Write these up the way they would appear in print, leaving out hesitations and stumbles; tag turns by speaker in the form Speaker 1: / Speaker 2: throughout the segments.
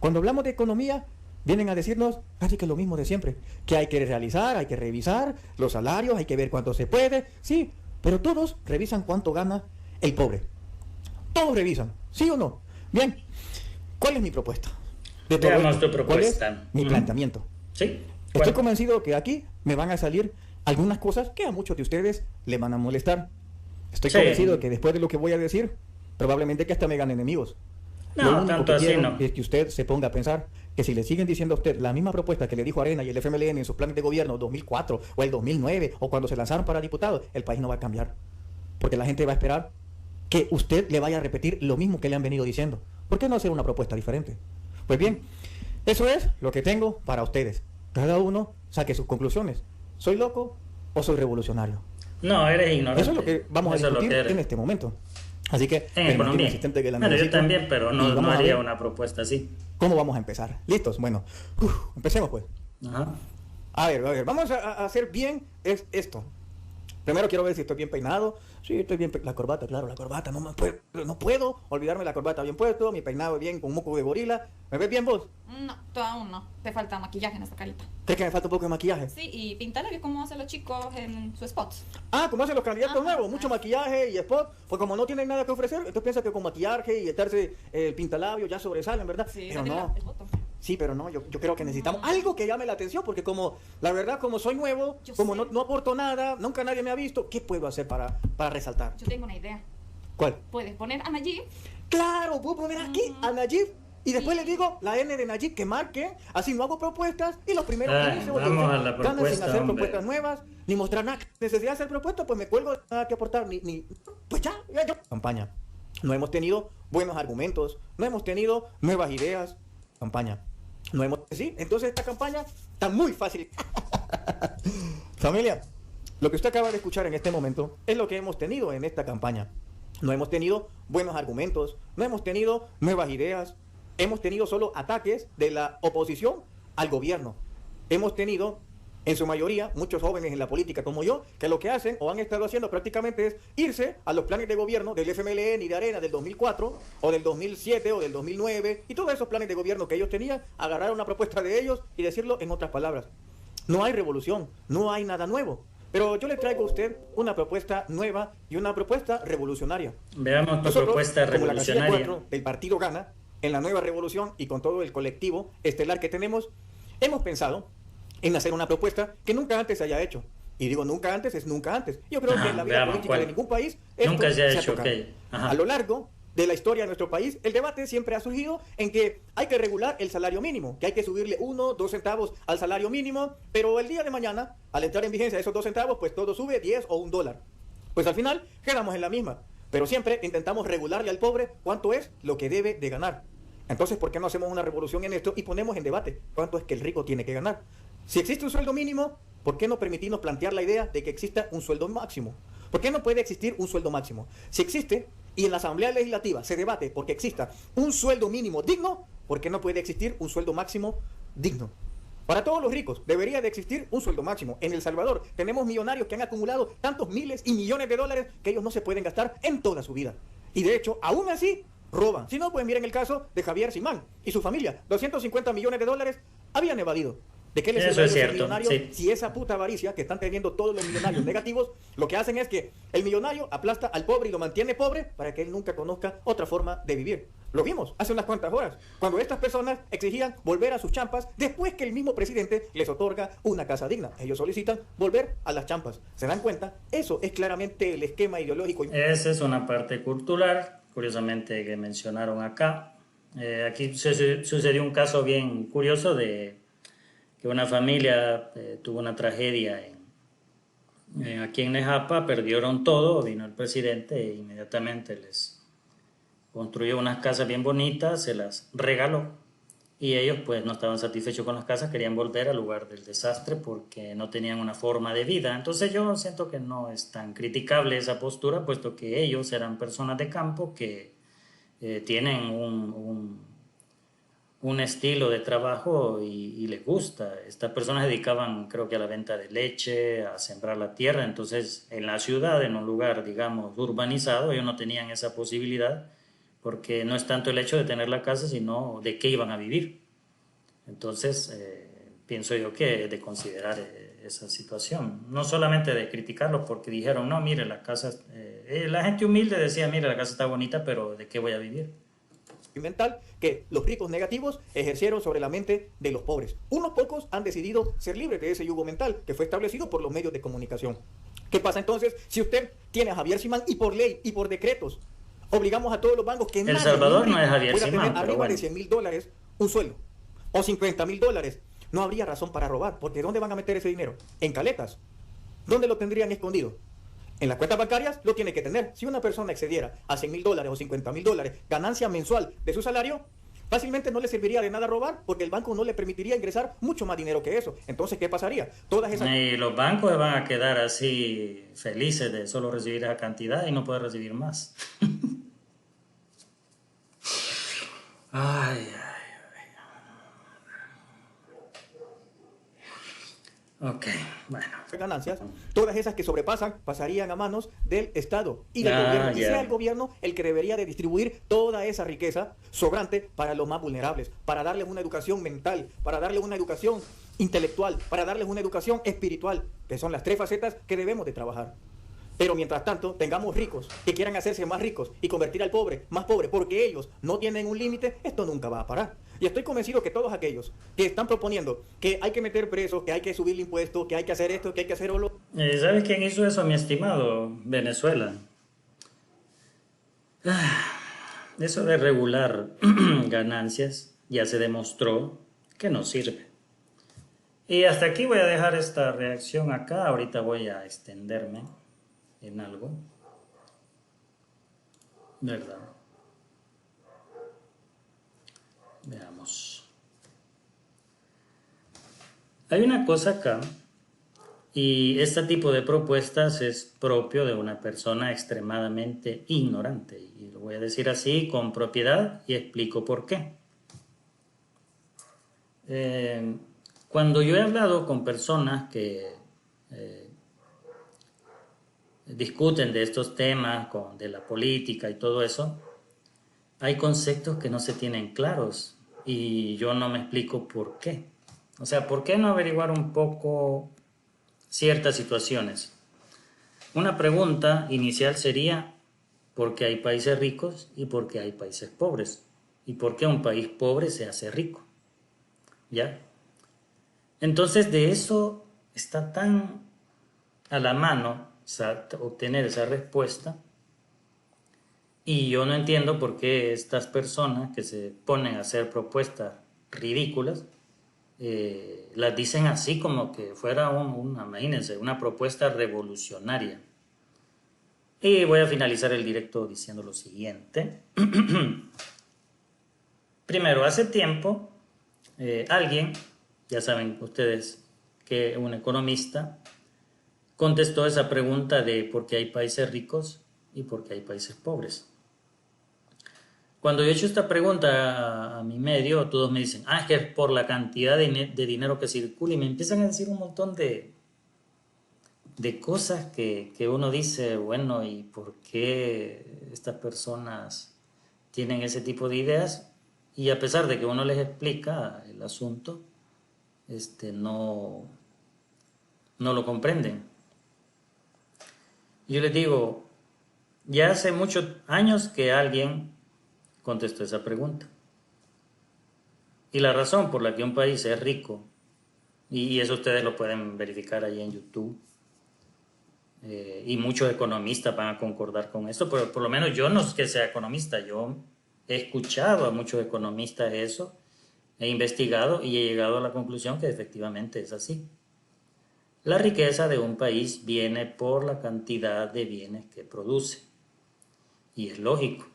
Speaker 1: Cuando hablamos de economía, vienen a decirnos casi que lo mismo de siempre, que hay que realizar, hay que revisar los salarios, hay que ver cuánto se puede, sí, pero todos revisan cuánto gana el pobre. Todos revisan, ¿sí o no? Bien, ¿cuál es mi propuesta? De todo
Speaker 2: Veamos
Speaker 1: esto,
Speaker 2: tu
Speaker 1: ¿cuál es
Speaker 2: propuesta.
Speaker 1: mi planteamiento?
Speaker 2: Sí,
Speaker 1: Estoy
Speaker 2: ¿cuál?
Speaker 1: convencido que aquí me van a salir algunas cosas que a muchos de ustedes le van a molestar. Estoy
Speaker 2: Sí.
Speaker 1: convencido de que después de lo que voy a decir, probablemente que hasta me gane enemigos. Lo
Speaker 2: No,
Speaker 1: único
Speaker 2: tanto
Speaker 1: que
Speaker 2: así
Speaker 1: quiero
Speaker 2: no.
Speaker 1: es que usted se ponga a pensar que si le siguen diciendo a usted la misma propuesta que le dijo Arena y el FMLN en sus planes de gobierno 2004 o el 2009 o cuando se lanzaron para diputados, el país no va a cambiar. Porque la gente va a esperar que usted le vaya a repetir lo mismo que le han venido diciendo. ¿Por qué no hacer una propuesta diferente? Pues bien, eso es lo que tengo para ustedes. Cada uno saque sus conclusiones. ¿Soy loco o soy revolucionario?
Speaker 2: No, eres ignorante.
Speaker 1: Eso es lo que vamos a
Speaker 2: Eso es lo
Speaker 1: discutir
Speaker 2: que eres.
Speaker 1: en este momento. Así que
Speaker 2: En
Speaker 1: permíteme,
Speaker 2: economía.
Speaker 1: asistente, que la
Speaker 2: Bueno, yo
Speaker 1: necesito.
Speaker 2: también, pero
Speaker 1: Y
Speaker 2: no,
Speaker 1: vamos
Speaker 2: no
Speaker 1: a
Speaker 2: haría
Speaker 1: ver
Speaker 2: una propuesta así.
Speaker 1: cómo vamos a empezar. ¿Listos? Bueno, empecemos pues.
Speaker 2: Ajá.
Speaker 1: A ver, vamos a hacer bien esto. Primero quiero ver si estoy bien peinado. Sí, estoy bien la corbata, claro, la corbata. No puedo olvidarme la corbata bien puesto, mi peinado bien con moco de gorila. ¿Me ves bien vos?
Speaker 3: No, tú aún no. Te falta maquillaje en esta carita.
Speaker 1: ¿Crees que me falta un poco de maquillaje?
Speaker 3: Sí, y pintarle como hacen los chicos en su spot.
Speaker 1: Ah, como hacen los candidatos
Speaker 3: Ajá,
Speaker 1: nuevos, mucho maquillaje y spot, pues como no tienen nada que ofrecer, entonces piensa que con maquillaje y estarse el pintalabio ya sobresalen, ¿verdad?
Speaker 3: Sí,
Speaker 1: Pero
Speaker 3: esa
Speaker 1: no.
Speaker 3: es voto.
Speaker 1: Sí, pero no, yo creo que necesitamos algo que llame la atención, porque como, la verdad, como soy nuevo,
Speaker 3: Yo
Speaker 1: como
Speaker 3: sé.
Speaker 1: no aporto nada, nunca nadie me ha visto, ¿qué puedo hacer para resaltar?
Speaker 3: Yo tengo una idea.
Speaker 1: ¿Cuál?
Speaker 3: Puedes poner a Nayib.
Speaker 1: Claro, puedo poner aquí a Nayib y después
Speaker 3: Sí.
Speaker 1: le digo la N de Nayib que marque, así no hago propuestas y los primeros
Speaker 2: Ah,
Speaker 1: 15 o
Speaker 2: vamos a
Speaker 1: 18
Speaker 2: la
Speaker 1: ganan sin
Speaker 2: propuesta,
Speaker 1: hacer
Speaker 2: hombre.
Speaker 1: propuestas nuevas, ni mostrar nada. Necesidad de hacer propuestas, pues me cuelgo, nada que aportar, pues ya. Campaña. No hemos tenido buenos argumentos, no hemos tenido nuevas ideas. Campaña. No hemos, sí, entonces esta campaña está muy fácil. Familia, lo que usted acaba de escuchar en este momento es lo que hemos tenido en esta campaña. No hemos tenido buenos argumentos, no hemos tenido nuevas ideas, hemos tenido solo ataques de la oposición al gobierno. Hemos tenido, en su mayoría, muchos jóvenes en la política como yo, que lo que hacen o han estado haciendo prácticamente es irse a los planes de gobierno del FMLN y de Arena del 2004 o del 2007 o del 2009 y todos esos planes de gobierno que ellos tenían, agarrar una propuesta de ellos y decirlo en otras palabras. No hay revolución, no hay nada nuevo. Pero yo le traigo a usted una propuesta nueva y una propuesta revolucionaria.
Speaker 2: Veamos tu
Speaker 1: Nosotros,
Speaker 2: propuesta
Speaker 1: como la casilla
Speaker 2: revolucionaria.
Speaker 1: 4 del partido Gana, en la nueva revolución y con todo el colectivo estelar que tenemos, hemos pensado en hacer una propuesta que nunca antes se haya hecho. Y digo nunca antes, es nunca antes. Yo creo que en la vida
Speaker 2: Veamos
Speaker 1: política
Speaker 2: cuál.
Speaker 1: de ningún país esto
Speaker 2: Nunca se ha hecho,
Speaker 1: tocado.
Speaker 2: ok. Ajá.
Speaker 1: A lo largo de la historia de nuestro país, el debate siempre ha surgido en que hay que regular el salario mínimo, que hay que subirle 1, 2 centavos al salario mínimo, pero el día de mañana, al entrar en vigencia esos 2 centavos, pues todo sube 10 o $1. Pues al final quedamos en la misma, pero siempre intentamos regularle al pobre cuánto es lo que debe de ganar. Entonces, ¿por qué no hacemos una revolución en esto y ponemos en debate cuánto es que el rico tiene que ganar? Si existe un sueldo mínimo, ¿por qué no permitirnos plantear la idea de que exista un sueldo máximo? ¿Por qué no puede existir un sueldo máximo? Si existe y en la Asamblea Legislativa se debate porque exista un sueldo mínimo digno, ¿por qué no puede existir un sueldo máximo digno? Para todos los ricos debería de existir un sueldo máximo. En El Salvador tenemos millonarios que han acumulado tantos miles y millones de dólares que ellos no se pueden gastar en toda su vida. Y de hecho, aún así, roban. Si no, pues miren el caso de Javier Simán y su familia. 250 millones de dólares habían evadido. ¿De qué les
Speaker 2: Eso
Speaker 1: sirve
Speaker 2: es
Speaker 1: a los
Speaker 2: cierto,
Speaker 1: millonarios
Speaker 2: sí.
Speaker 1: si esa puta avaricia que están teniendo todos los millonarios negativos, lo que hacen es que el millonario aplasta al pobre y lo mantiene pobre para que él nunca conozca otra forma de vivir? Lo vimos hace unas cuantas horas, cuando estas personas exigían volver a sus champas después que el mismo presidente les otorga una casa digna. Ellos solicitan volver a las champas. ¿Se dan cuenta? Eso es claramente el esquema ideológico.
Speaker 2: Esa es una parte cultural, curiosamente, que mencionaron acá. Aquí sucedió un caso bien curioso de que una familia tuvo una tragedia aquí en Nejapa, perdieron todo, vino el presidente e inmediatamente les construyó unas casas bien bonitas, se las regaló y ellos pues no estaban satisfechos con las casas, querían volver al lugar del desastre porque no tenían una forma de vida. Entonces yo siento que no es tan criticable esa postura, puesto que ellos eran personas de campo que tienen un estilo de trabajo y les gusta. Estas personas se dedicaban, creo que a la venta de leche, a sembrar la tierra. Entonces en la ciudad, en un lugar digamos urbanizado, ellos no tenían esa posibilidad porque no es tanto el hecho de tener la casa, sino de qué iban a vivir. Entonces, pienso yo que de considerar esa situación, no solamente de criticarlo porque dijeron, no, mire, la casa, la gente humilde decía, mire, la casa está bonita, pero ¿de qué voy a vivir?
Speaker 1: Mental que los ricos negativos ejercieron sobre la mente de los pobres. Unos pocos han decidido ser libres de ese yugo mental que fue establecido por los medios de comunicación. ¿Qué pasa entonces si usted tiene a Javier Simán y por ley y por decretos obligamos a todos los bancos que
Speaker 2: El Salvador no es Javier
Speaker 1: pueda
Speaker 2: Simán,
Speaker 1: tener
Speaker 2: pero
Speaker 1: arriba
Speaker 2: bueno,
Speaker 1: de $100,000 un sueldo o $50,000? No habría razón para robar, porque ¿dónde van a meter ese dinero? En caletas. ¿Dónde lo tendrían escondido? En las cuentas bancarias lo tiene que tener. Si una persona excediera a $100,000 o $50,000 ganancia mensual de su salario, fácilmente no le serviría de nada robar, porque el banco no le permitiría ingresar mucho más dinero que eso. Entonces, ¿qué pasaría? Todas esas...
Speaker 2: y los bancos van a quedar así felices de solo recibir esa cantidad y no poder recibir más. Ay, ay. Ok, bueno.
Speaker 1: ganancias, todas esas que sobrepasan, pasarían a manos del Estado y del gobierno. Y sea el gobierno el que debería de distribuir toda esa riqueza sobrante para los más vulnerables, para darles una educación mental, para darles una educación intelectual, para darles una educación espiritual, que son las 3 facetas que debemos de trabajar. Pero mientras tanto, tengamos ricos que quieran hacerse más ricos y convertir al pobre más pobre porque ellos no tienen un límite, esto nunca va a parar. Y estoy convencido que todos aquellos que están proponiendo que hay que meter presos, que hay que subir el impuesto, que hay que hacer esto, que hay que hacer lo...
Speaker 2: ¿Sabes quién hizo eso, mi estimado? Venezuela. Eso de regular ganancias ya se demostró que no sirve. Y hasta aquí voy a dejar esta reacción acá. Ahorita voy a extenderme en algo, ¿verdad? Veamos. Hay una cosa acá, y este tipo de propuestas es propio de una persona extremadamente ignorante, y lo voy a decir así con propiedad y explico por qué. Cuando yo he hablado con personas que discuten de estos temas, de la política y todo eso, hay conceptos que no se tienen claros y yo no me explico por qué. O sea, ¿por qué no averiguar un poco ciertas situaciones? Una pregunta inicial sería, ¿por qué hay países ricos y por qué hay países pobres? ¿Y por qué un país pobre se hace rico? ¿Ya? Entonces, de eso está tan a la mano obtener esa respuesta, y yo no entiendo por qué estas personas que se ponen a hacer propuestas ridículas las dicen así como que fuera imagínense, una propuesta revolucionaria. Y voy a finalizar el directo diciendo lo siguiente. Primero, hace tiempo alguien, ya saben ustedes que un economista contestó esa pregunta de por qué hay países ricos y por qué hay países pobres. Cuando yo he hecho esta pregunta a mi medio, todos me dicen, es que es por la cantidad de dinero que circula, y me empiezan a decir un montón de cosas que uno dice, bueno, ¿y por qué estas personas tienen ese tipo de ideas? Y a pesar de que uno les explica el asunto, no lo comprenden. Yo les digo, ya hace muchos años que alguien contestó esa pregunta. Y la razón por la que un país es rico, y eso ustedes lo pueden verificar ahí en YouTube, y muchos economistas van a concordar con esto, pero por lo menos yo no es que sea economista, yo he escuchado a muchos economistas eso, he investigado y he llegado a la conclusión que efectivamente es así. La riqueza de un país viene por la cantidad de bienes que produce. Y es lógico.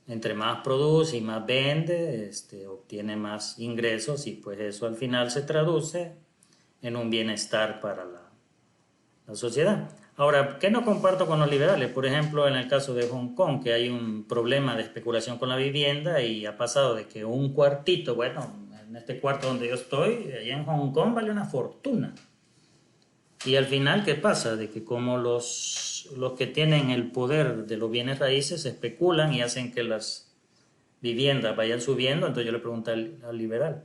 Speaker 2: Entre más produce y más vende, obtiene más ingresos, y pues eso al final se traduce en un bienestar para la sociedad. Ahora, ¿qué no comparto con los liberales? Por ejemplo, en el caso de Hong Kong, que hay un problema de especulación con la vivienda y ha pasado de que un cuartito, bueno, en este cuarto donde yo estoy, allá en Hong Kong vale una fortuna. Y al final, ¿qué pasa? De que como los que tienen el poder de los bienes raíces especulan y hacen que las viviendas vayan subiendo. Entonces yo le pregunté al liberal,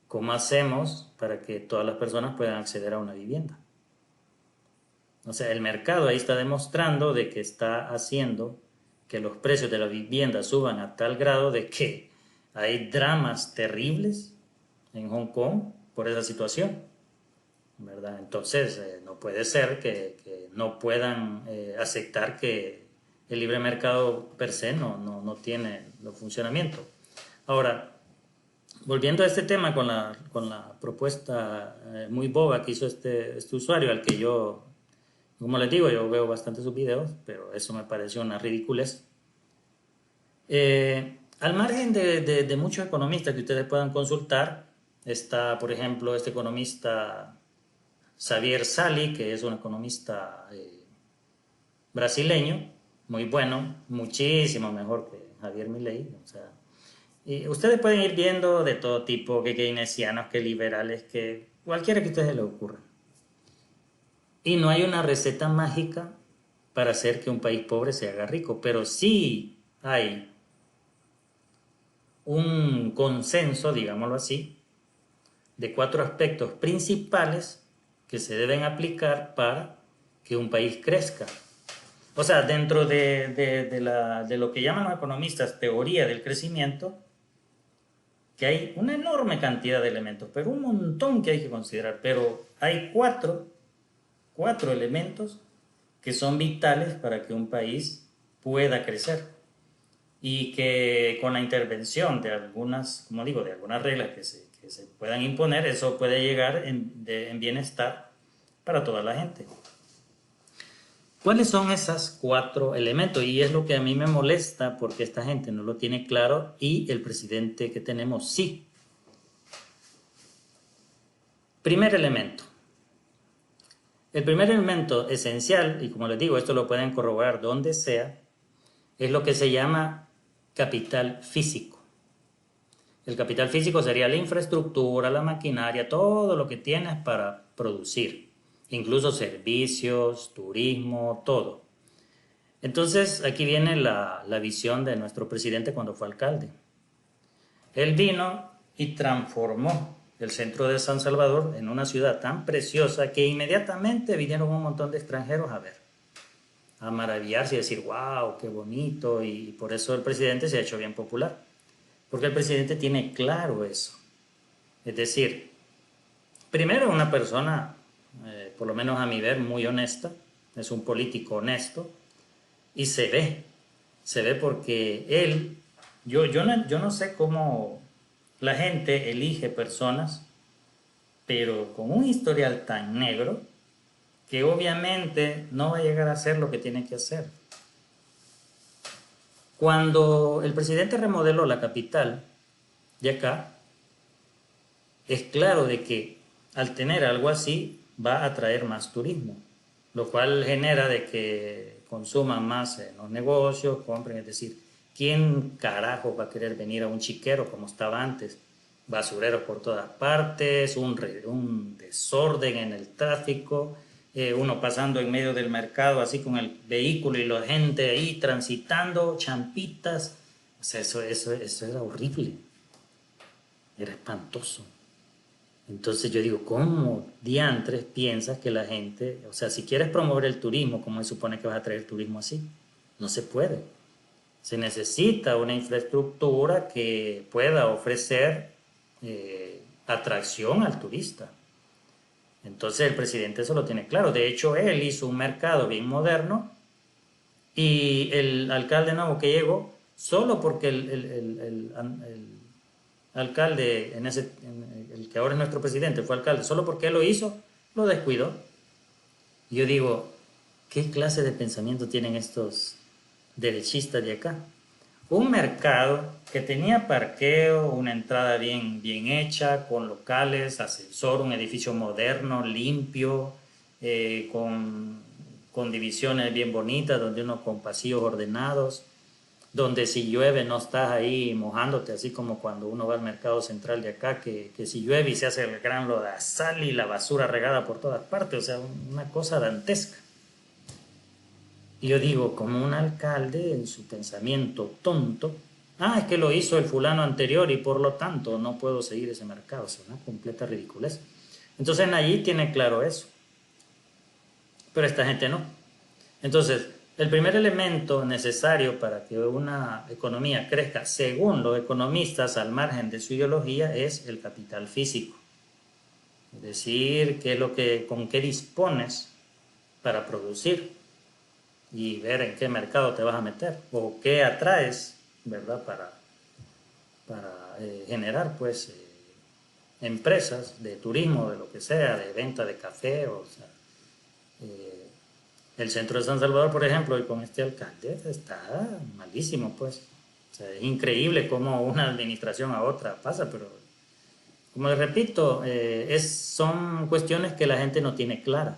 Speaker 2: ¿cómo hacemos para que todas las personas puedan acceder a una vivienda? O sea, el mercado ahí está demostrando de que está haciendo que los precios de la vivienda suban a tal grado de que hay dramas terribles en Hong Kong por esa situación, ¿verdad? Entonces, no puede ser que no puedan aceptar que el libre mercado per se no tiene los funcionamientos. Ahora, volviendo a este tema con la propuesta muy boba que hizo este usuario, al que yo, como les digo, yo veo bastante sus videos, pero eso me pareció una ridiculez. Al margen de muchos economistas que ustedes puedan consultar, está, por ejemplo, este economista Xavier Sali, que es un economista brasileño, muy bueno, muchísimo mejor que Javier Milei. O sea, y ustedes pueden ir viendo de todo tipo, que keynesianos, que liberales, que cualquiera que a ustedes se les ocurra. Y no hay una receta mágica para hacer que un país pobre se haga rico, pero sí hay un consenso, digámoslo así, de 4 aspectos principales que se deben aplicar para que un país crezca. O sea, dentro de lo que llaman los economistas teoría del crecimiento, que hay una enorme cantidad de elementos, pero un montón que hay que considerar, pero hay cuatro elementos que son vitales para que un país pueda crecer y que con la intervención de algunas, como digo, de algunas reglas que se puedan imponer, eso puede llegar en bienestar para toda la gente. ¿Cuáles son esos 4 elementos? Y es lo que a mí me molesta, porque esta gente no lo tiene claro y el presidente que tenemos sí. Primer elemento. El primer elemento esencial, y como les digo, esto lo pueden corroborar donde sea, es lo que se llama capital físico. El capital físico sería la infraestructura, la maquinaria, todo lo que tienes para producir, incluso servicios, turismo, todo. Entonces aquí viene la visión de nuestro presidente cuando fue alcalde. Él vino y transformó el centro de San Salvador en una ciudad tan preciosa que inmediatamente vinieron un montón de extranjeros a ver, a maravillarse y decir, wow, qué bonito, y por eso el presidente se ha hecho bien popular, porque el presidente tiene claro eso. Es decir, primero una persona, por lo menos a mi ver, muy honesta, es un político honesto, y se ve porque él, yo no sé cómo la gente elige personas, pero con un historial tan negro, que obviamente no va a llegar a hacer lo que tiene que hacer. Cuando el presidente remodeló la capital de acá, es claro de que al tener algo así va a atraer más turismo, lo cual genera de que consuman más en los negocios, compren, es decir, ¿quién carajo va a querer venir a un chiquero como estaba antes? Basureros por todas partes, un desorden en el tráfico, uno pasando en medio del mercado así con el vehículo y la gente ahí transitando, champitas. O sea, eso era horrible, era espantoso. Entonces yo digo, ¿cómo diantres piensas que la gente, o sea, si quieres promover el turismo, ¿cómo se supone que vas a traer turismo así? No se puede. Se necesita una infraestructura que pueda ofrecer atracción al turista. Entonces el presidente eso lo tiene claro. De hecho, él hizo un mercado bien moderno y el alcalde nuevo que llegó, solo porque el alcalde, el que ahora es nuestro presidente, fue alcalde, solo porque él lo hizo, lo descuidó. Y yo digo, ¿qué clase de pensamiento tienen estos derechistas de acá? Un mercado que tenía parqueo, una entrada bien hecha, con locales, ascensor, un edificio moderno, limpio, con divisiones bien bonitas, donde uno con pasillos ordenados, donde si llueve no estás ahí mojándote, así como cuando uno va al mercado central de acá, que si llueve y se hace el gran lodazal y la basura regada por todas partes, o sea, una cosa dantesca. Y yo digo, como un alcalde en su pensamiento tonto Es que lo hizo el fulano anterior y por lo tanto no puedo seguir ese mercado. Es una completa ridiculez. Entonces Nayib tiene claro eso, pero esta gente no. Entonces, el primer elemento necesario para que una economía crezca, según los economistas, al margen de su ideología, es el capital físico. Es decir, con qué dispones para producir y ver en qué mercado te vas a meter o qué atraes, ¿verdad? Para generar, pues, empresas de turismo, de lo que sea, de venta de café, o sea, el centro de San Salvador, por ejemplo, y con este alcalde está malísimo, pues. O sea, es increíble cómo una administración a otra pasa, pero como les repito, son cuestiones que la gente no tiene clara.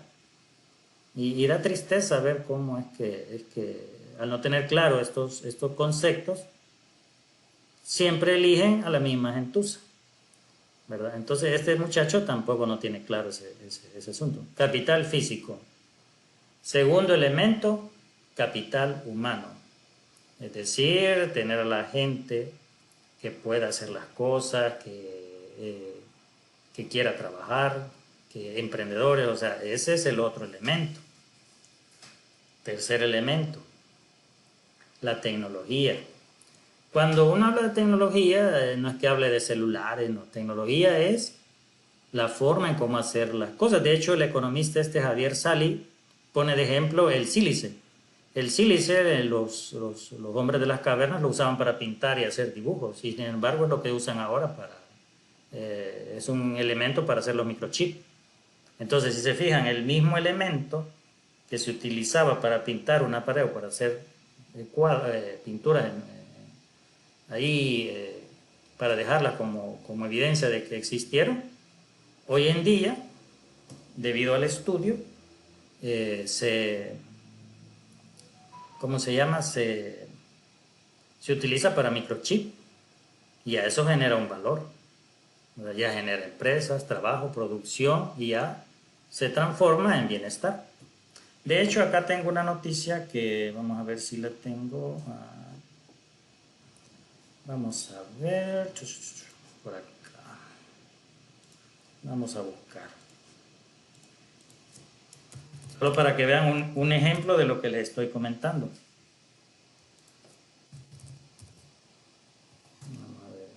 Speaker 2: Y da tristeza ver cómo es que al no tener claro estos conceptos, siempre eligen a la misma gentuza, ¿verdad? Entonces este muchacho tampoco no tiene claro ese asunto. Capital físico. Segundo elemento, capital humano. Es decir, tener a la gente que pueda hacer las cosas, que quiera trabajar, que emprendedores, o sea, ese es el otro elemento. Tercer elemento, la tecnología. Cuando uno habla de tecnología, no es que hable de celulares, no. Tecnología es la forma en cómo hacer las cosas. De hecho, el economista Javier Sali pone de ejemplo el sílice. El sílice, los hombres de las cavernas lo usaban para pintar y hacer dibujos, y sin embargo es lo que usan ahora es un elemento para hacer los microchips. Entonces, si se fijan, el mismo elemento que se utilizaba para pintar una pared o para hacer pinturas para dejarlas como evidencia de que existieron, hoy en día, debido al estudio, ¿cómo se llama? Se utiliza para microchip, y a eso genera un valor. Ya genera empresas, trabajo, producción, y ya se transforma en bienestar. De hecho, acá tengo una noticia que vamos a ver si la tengo. Vamos a ver. Por acá. Vamos a buscar. Solo para que vean un ejemplo de lo que les estoy comentando. Vamos a ver.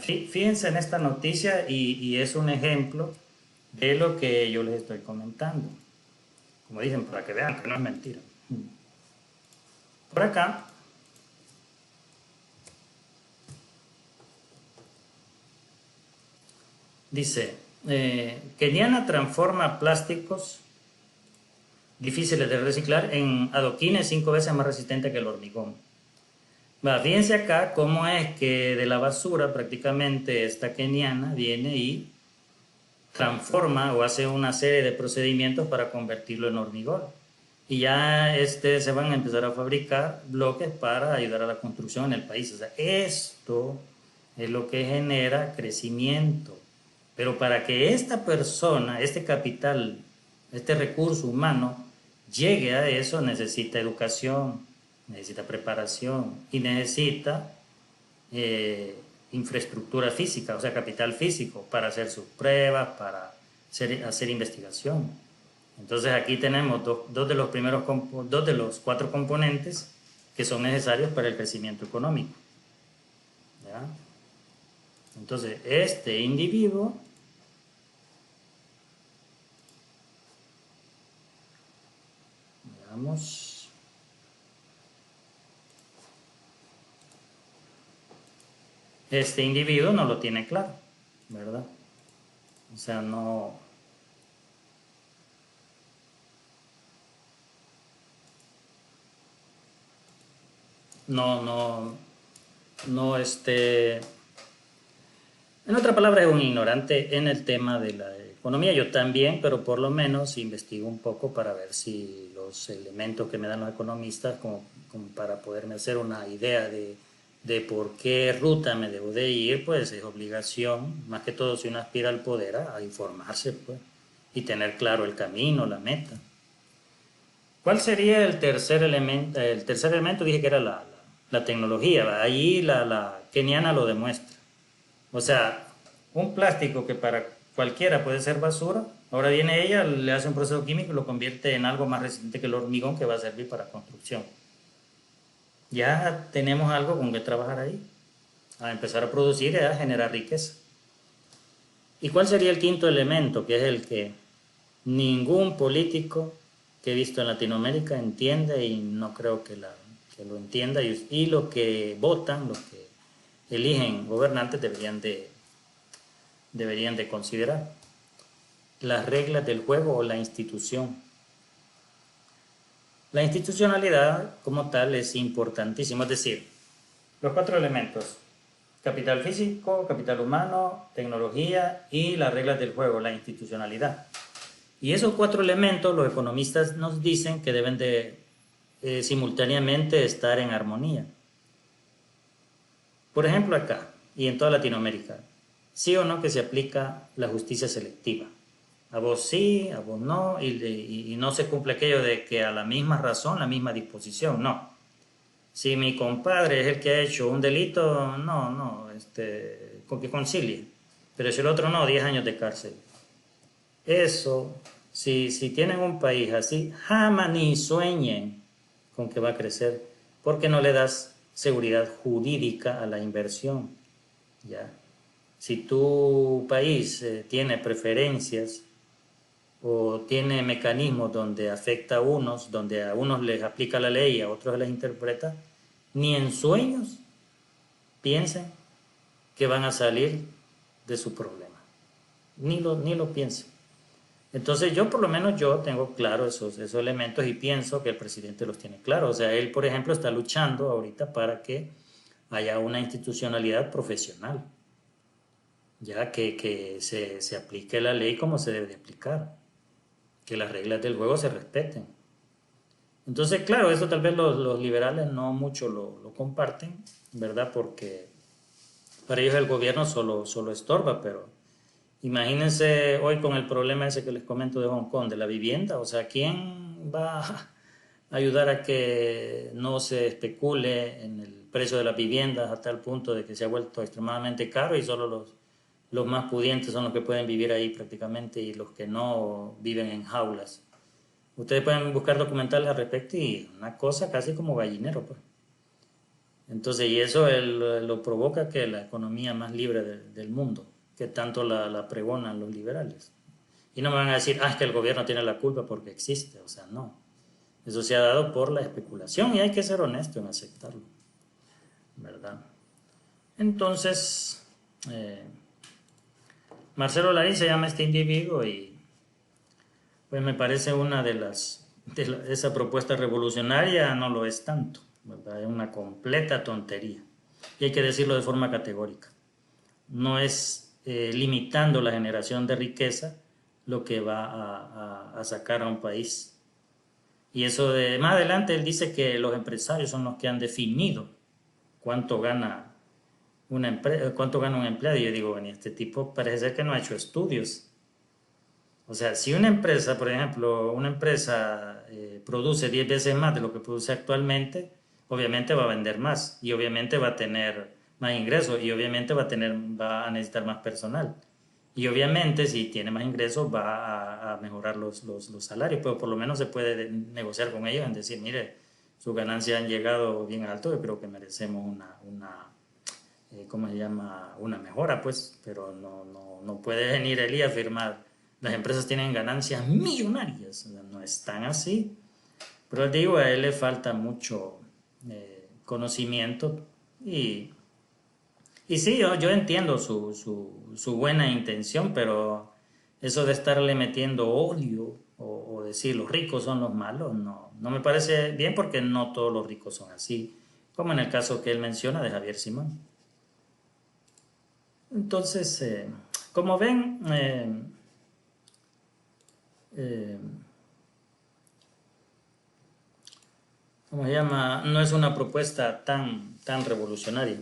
Speaker 2: Fíjense en esta noticia y es un ejemplo de lo que yo les estoy comentando. Como dicen, para que vean que no es mentira. Por acá dice, Keniana transforma plásticos difíciles de reciclar en adoquines 5 veces más resistentes que el hormigón. Fíjense acá cómo es que de la basura prácticamente esta keniana viene y transforma o hace una serie de procedimientos para convertirlo en hormigón. Y ya se van a empezar a fabricar bloques para ayudar a la construcción en el país. O sea, esto es lo que genera crecimiento. Pero para que esta persona, este capital, este recurso humano, llegue a eso, necesita educación, necesita preparación y necesita infraestructura física, o sea, capital físico para hacer sus pruebas, para hacer investigación. Entonces aquí tenemos dos de los 4 componentes que son necesarios para el crecimiento económico. ¿Ya? Entonces este individuo veamos. Este individuo no lo tiene claro, ¿verdad? O sea, no en otra palabra, es un ignorante en el tema de la economía, yo también, pero por lo menos investigo un poco para ver si los elementos que me dan los economistas, como para poderme hacer una idea de por qué ruta me debo de ir, pues es obligación, más que todo si uno aspira al poder, a informarse, pues, y tener claro el camino, la meta. ¿Cuál sería el tercer elemento? El tercer elemento dije que era la tecnología, ¿va? Ahí la keniana lo demuestra. O sea, un plástico que para cualquiera puede ser basura, ahora viene ella, le hace un proceso químico y lo convierte en algo más resistente que el hormigón que va a servir para construcción. Ya tenemos algo con que trabajar ahí, a empezar a producir y a generar riqueza. ¿Y cuál sería el quinto elemento? Que es el que ningún político que he visto en Latinoamérica entiende, y no creo que lo entienda, y los que votan, los que eligen gobernantes deberían de considerar las reglas del juego o la institución. La institucionalidad como tal es importantísimo, es decir, los 4 elementos: capital físico, capital humano, tecnología y las reglas del juego, la institucionalidad. Y esos 4 elementos los economistas nos dicen que deben de simultáneamente estar en armonía. Por ejemplo, acá y en toda Latinoamérica, sí o no que se aplica la justicia selectiva. A vos sí, a vos no, y no se cumple aquello de que a la misma razón, la misma disposición, no. Si mi compadre es el que ha hecho un delito, con que concilie. Pero si el otro no, 10 años de cárcel. Eso, si tienen un país así, jamás ni sueñen con que va a crecer, porque no le das seguridad jurídica a la inversión, ¿ya? Si tu país tiene preferencias o tiene mecanismos donde afecta a unos, donde a unos les aplica la ley y a otros les interpreta, ni en sueños piensen que van a salir de su problema. Ni lo piensen. Entonces yo por lo menos yo tengo claro esos elementos y pienso que el presidente los tiene claros. O sea, él por ejemplo está luchando ahorita para que haya una institucionalidad profesional, ya que se aplique la ley como se debe de aplicar, que las reglas del juego se respeten. Entonces, claro, eso tal vez los liberales no mucho lo comparten, ¿verdad? Porque para ellos el gobierno solo estorba, pero imagínense hoy con el problema ese que les comento de Hong Kong, de la vivienda. O sea, ¿quién va a ayudar a que no se especule en el precio de las viviendas hasta el punto de que se ha vuelto extremadamente caro y solo los más pudientes son los que pueden vivir ahí prácticamente y los que no viven en jaulas? Ustedes pueden buscar documentales al respecto y una cosa casi como gallinero, pues. Entonces, y eso lo provoca que la economía más libre del mundo, que tanto la pregonan los liberales. Y no me van a decir, es que el gobierno tiene la culpa porque existe. O sea, no. Eso se ha dado por la especulación y hay que ser honesto en aceptarlo, ¿verdad? Entonces, Marcelo Larín se llama este individuo y pues me parece esa propuesta revolucionaria no lo es tanto, ¿verdad? Es una completa tontería y hay que decirlo de forma categórica. No es limitando la generación de riqueza lo que va a sacar a un país. Y eso más adelante él dice que los empresarios son los que han definido cuánto gana un empleado. Y yo digo, bueno, este tipo parece ser que no ha hecho estudios. O sea, si una empresa, por ejemplo, produce 10 veces más de lo que produce actualmente, obviamente va a vender más y obviamente va a tener más ingresos y obviamente va a necesitar más personal. Y obviamente si tiene más ingresos va a mejorar los salarios, pero por lo menos se puede negociar con ellos en decir, mire, sus ganancias han llegado bien alto, yo creo que merecemos una mejora, pues, pero no puede venir él y afirmar, las empresas tienen ganancias millonarias, no están así. Pero digo, a él le falta mucho conocimiento y sí, yo entiendo su buena intención, pero eso de estarle metiendo odio o decir los ricos son los malos, no me parece bien porque no todos los ricos son así, como en el caso que él menciona de Javier Simón. Entonces, como ven, ¿cómo se llama? No es una propuesta tan revolucionaria.